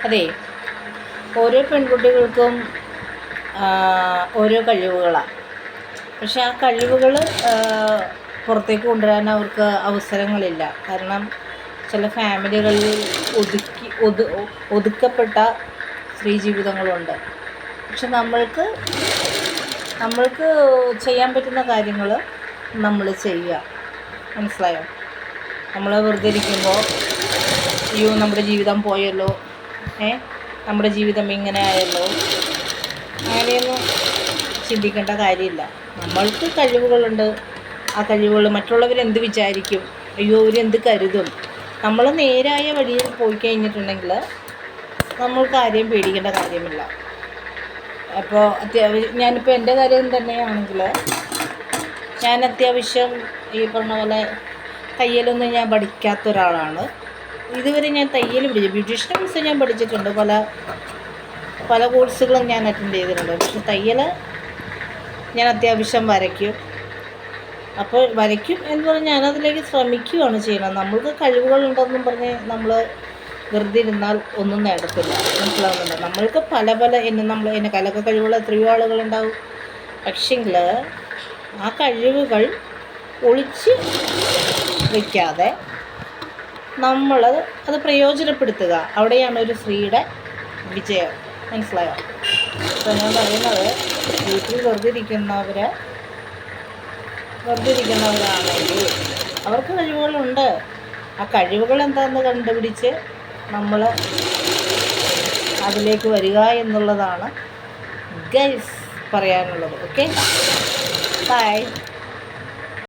അതെ, ഓരോ പെൺകുട്ടികൾക്കും ഓരോ കഴിവുകളാണ്. പക്ഷെ ആ കഴിവുകൾ പുറത്തേക്ക് കൊണ്ടുവരാൻ അവർക്ക് അവസരങ്ങളില്ല. കാരണം ചില ഫാമിലികളിൽ ഒതുക്കപ്പെട്ട സ്ത്രീ ജീവിതങ്ങളുണ്ട്. പക്ഷെ നമ്മൾക്ക് ചെയ്യാൻ പറ്റുന്ന കാര്യങ്ങൾ നമ്മൾ ചെയ്യുക. മനസ്സിലായോ? നമ്മൾ വെറുതെ ഇരിക്കുമ്പോൾ അയ്യോ നമ്മുടെ ജീവിതം പോയല്ലോ, നമ്മുടെ ജീവിതം ഇങ്ങനെ ആയല്ലോ, അങ്ങനെയൊന്നും ചിന്തിക്കേണ്ട കാര്യമില്ല. നമ്മൾക്ക് കഴിവുകളുണ്ട്. ആ കഴിവുകൾ മറ്റുള്ളവരെന്ത് വിചാരിക്കും, അയ്യോ അവരെന്ത് കരുതും, നമ്മൾ നേരായ വഴിയിൽ പോയി കഴിഞ്ഞിട്ടുണ്ടെങ്കിൽ നമ്മൾക്ക് ആരെയും പേടിക്കേണ്ട കാര്യമില്ല. അപ്പോൾ ഞാനിപ്പോൾ എൻ്റെ കാര്യം തന്നെയാണെങ്കിൽ ഞാൻ അത്യാവശ്യം ഈ പറഞ്ഞ പോലെ തയ്യലൊന്നും ഞാൻ പഠിക്കാത്ത ഒരാളാണ്. ഇതുവരെ ഞാൻ തയ്യൽ ബ്യൂട്ടീഷ്യൻ കോഴ്സ് ഞാൻ പഠിച്ചിട്ടുണ്ട്, പല കോഴ്സുകളും ഞാൻ അറ്റൻഡ് ചെയ്തിട്ടുണ്ട്. പക്ഷെ തയ്യൽ ഞാൻ അത്യാവശ്യം വരയ്ക്കും. അപ്പോൾ വരയ്ക്കും എന്ന് പറഞ്ഞാൽ ഞാനതിലേക്ക് ശ്രമിക്കുകയാണ് ചെയ്യണം. നമ്മൾക്ക് കഴിവുകളുണ്ടെന്നും പറഞ്ഞ് നമ്മൾ വെറുതെ ഇരുന്നാൽ ഒന്നും നേടത്തില്ല. മനസ്സിലാവുന്നുണ്ട്? നമ്മൾക്ക് എന്നെ കലക കഴിവുകൾ എത്രയോ ആളുകളുണ്ടാവും. പക്ഷെങ്കിൽ ആ കഴിവുകൾ ഒളിച്ച് വയ്ക്കാതെ നമ്മൾ അത് പ്രയോജനപ്പെടുത്തുക. അവിടെയാണ് ഒരു സ്ത്രീയുടെ വിജയം. മനസ്സിലായോ? അപ്പോൾ ഞാൻ പറയുന്നത്, വീട്ടിൽ വെറുതെ ഇരിക്കുന്നവരാണെങ്കിൽ അവർക്ക് കഴിവുകളുണ്ട്. ആ കഴിവുകൾ എന്താണെന്ന് കണ്ടുപിടിച്ച് നമ്മൾ അതിലേക്ക് വരിക എന്നുള്ളതാണ് ഗൈസ് പറയാനുള്ളത്. Okay, by.